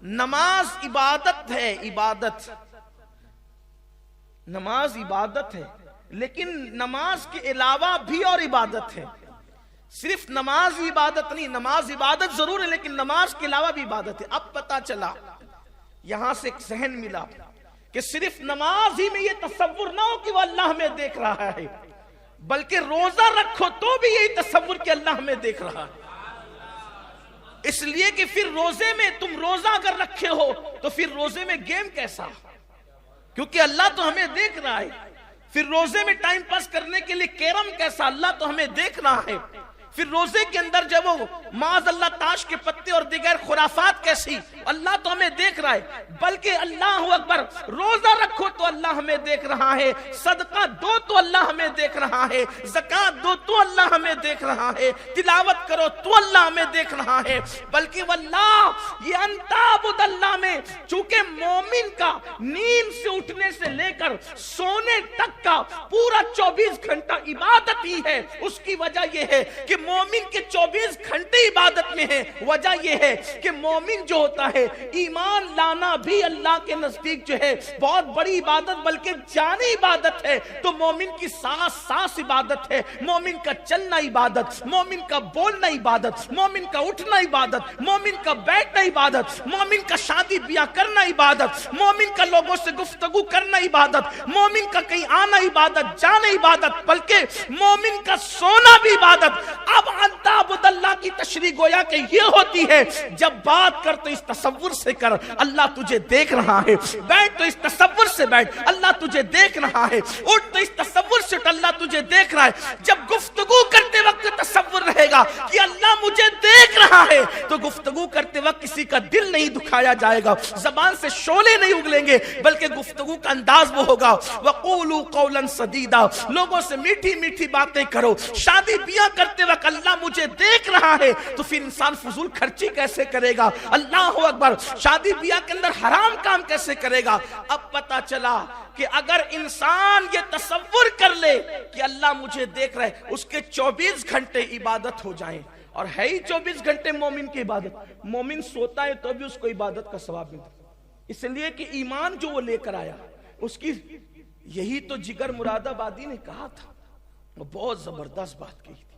نماز عبادت ہے، عبادت، نماز عبادت ہے، لیکن نماز کے علاوہ بھی اور عبادت ہے۔ صرف نماز ہی عبادت نہیں، نماز عبادت ضرور ہے لیکن نماز کے علاوہ بھی عبادت ہے۔ اب پتا چلا، یہاں سے ایک ذہن ملا کہ صرف نماز ہی میں یہ تصور نہ ہو کہ وہ اللہ ہمیں دیکھ رہا ہے، بلکہ روزہ رکھو تو بھی یہی تصور کہ اللہ ہمیں دیکھ رہا ہے۔ اس لیے کہ پھر روزے میں تم روزہ اگر رکھے ہو تو پھر روزے میں گیم کیسا، کیونکہ اللہ تو ہمیں دیکھ رہا ہے۔ پھر روزے میں ٹائم پاس کرنے کے لیے کیرم کیسا، اللہ تو ہمیں دیکھ رہا ہے۔ پھر روزے کے اندر جب وہ معاذ اللہ تاش کے پتے اور دیگر خرافات کیسی، اللہ تو ہمیں دیکھ رہا ہے۔ بلکہ اللہ اکبر، روزہ رکھو تو اللہ ہمیں دیکھ رہا ہے، صدقہ دو تو اللہ ہمیں دیکھ رہا ہے، زکوٰۃ دو تو اللہ ہمیں دیکھ رہا ہے، تلاوت کرو تو اللہ ہمیں دیکھ رہا ہے۔ بلکہ واللہ یہ انتعبد اللہ میں چونکہ مومن کا نیند سے اٹھنے سے لے کر سونے تک کا پورا 24 گھنٹہ عبادت ہی ہے، اس کی وجہ یہ ہے کہ مومن کے 24 گھنٹے عبادت میں ہے۔ وجہ یہ ہے کہ مومن جو ہوتا ہے، ایمان لانا بھی اللہ کے نزدیک جو ہے بہت بڑی عبادت بلکہ جانی عبادت ہے۔ تو مومن کی سانس سانس عبادت ہے، مومن کا چلنا عبادت، مومن کا بولنا عبادت، مومن کا اٹھنا عبادت، مومن کا بیٹھنا عبادت، مومن کا شادی بیاہ کرنا عبادت، مومن کا لوگوں سے گفتگو کرنا عبادت، مومن کا کہیں آنا عبادت، جانا عبادت، بلکہ مومن کا سونا بھی عبادت۔ اب انتعبد اللہ کی تشریح گویا کہ یہ ہوتی ہے، جب بات کر تو اس تصور سے کر اللہ تجھے دیکھ رہا ہے، بیٹھ تو اس تصور سے بیٹھ اللہ تجھے دیکھ رہا ہے، اٹھ تو اس تصور سے اٹھ اللہ تجھے دیکھ رہا ہے۔ جب گفتگو کرتے وقت تصور رہے گا کہ اللہ مجھے دیکھ رہا ہے تو گفتگو کرتے وقت کسی کا دل نہیں دکھایا جائے گا، زبان سے شعلے نہیں اگلیں گے، بلکہ گفتگو کا انداز وہ ہوگا وَقُولُوا قَوْلًا سَدِيدًا، لوگوں سے میٹھی میٹھی باتیں کرو۔ شادی بیاہ کرتے وقت اللہ مجھے دیکھ رہا ہے تو پھر انسان فضول خرچی کیسے کرے گا؟ اللہ اکبر، شادی بیاہ کے اندر حرام کام کیسے کرے گا؟ اب پتا چلا کہ اگر انسان یہ تصور کر لے کہ اللہ مجھے دیکھ رہا ہے، اس کے 24 گھنٹے عبادت ہو جائیں، اور ہے ہی 24 گھنٹے مومن کی عبادت۔ مومن سوتا ہے تو بھی اس کو عبادت کا ثواب ملتا، اس لیے کہ ایمان جو وہ لے کر آیا اس کی، یہی تو جگر مراد آبادی نے کہا تھا، وہ بہت زبردست بات کہی تھی۔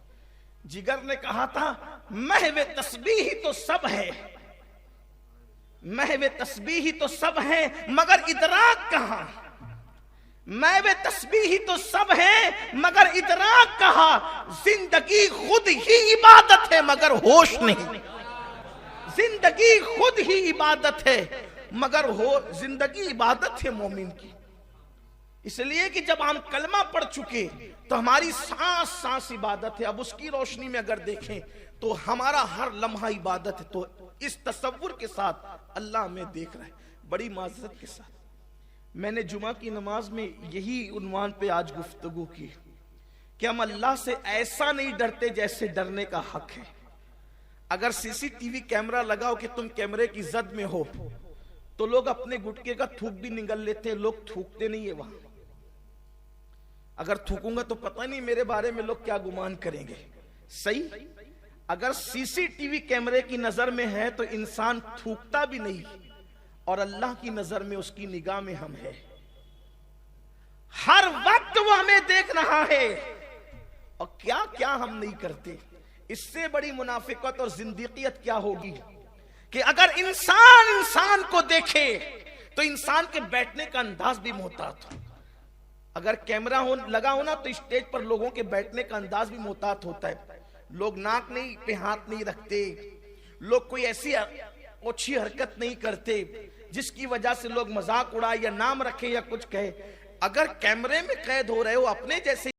جگر نے کہا تھا محو تسبیح ہی تو سب ہے، محو تسبیح ہی تو سب ہے مگر ادراک کہاں، محو تسبیح ہی تو سب ہے مگر ادراک کہاں، زندگی خود ہی عبادت ہے مگر ہوش نہیں، زندگی خود ہی عبادت ہے مگر زندگی عبادت ہے مومن کی۔ اس لیے کہ جب ہم کلمہ پڑھ چکے تو ہماری سانس سانس عبادت ہے۔ اب اس کی روشنی میں اگر دیکھیں تو ہمارا ہر لمحہ عبادت ہے۔ تو اس تصور کے ساتھ اللہ ہمیں دیکھ رہا ہے۔ بڑی معذرت کے ساتھ میں نے جمعہ کی نماز میں یہی عنوان پہ آج گفتگو کی کہ ہم اللہ سے ایسا نہیں ڈرتے جیسے ڈرنے کا حق ہے۔ اگر سی سی ٹی وی کیمرہ لگاؤ کہ تم کیمرے کی زد میں ہو تو لوگ اپنے گٹکے کا تھوک بھی نگل لیتے ہیں، لوگ تھوکتے نہیں ہے وہاں۔ اگر تھوکوں گا تو پتہ نہیں میرے بارے میں لوگ کیا گمان کریں گے، صحیح؟ اگر سی سی ٹی وی کیمرے کی نظر میں ہے تو انسان تھوکتا بھی نہیں، اور اللہ کی نظر میں اس کی نگاہ میں ہم ہے، ہر وقت وہ ہمیں دیکھ رہا ہے، اور کیا کیا ہم نہیں کرتے۔ اس سے بڑی منافقت اور زندیقیت کیا ہوگی کہ اگر انسان کو دیکھے تو انسان کے بیٹھنے کا انداز بھی محتاط ہو۔ اگر کیمرہ لگا ہونا تو اسٹیج پر لوگوں کے بیٹھنے کا انداز بھی محتاط ہوتا ہے، لوگ ناک نہیں پہ ہاتھ نہیں رکھتے، لوگ کوئی ایسی اوچھی حرکت نہیں کرتے جس کی وجہ سے لوگ مذاق اڑائے یا نام رکھے یا کچھ کہے۔ اگر کیمرے میں قید ہو رہے ہو اپنے جیسے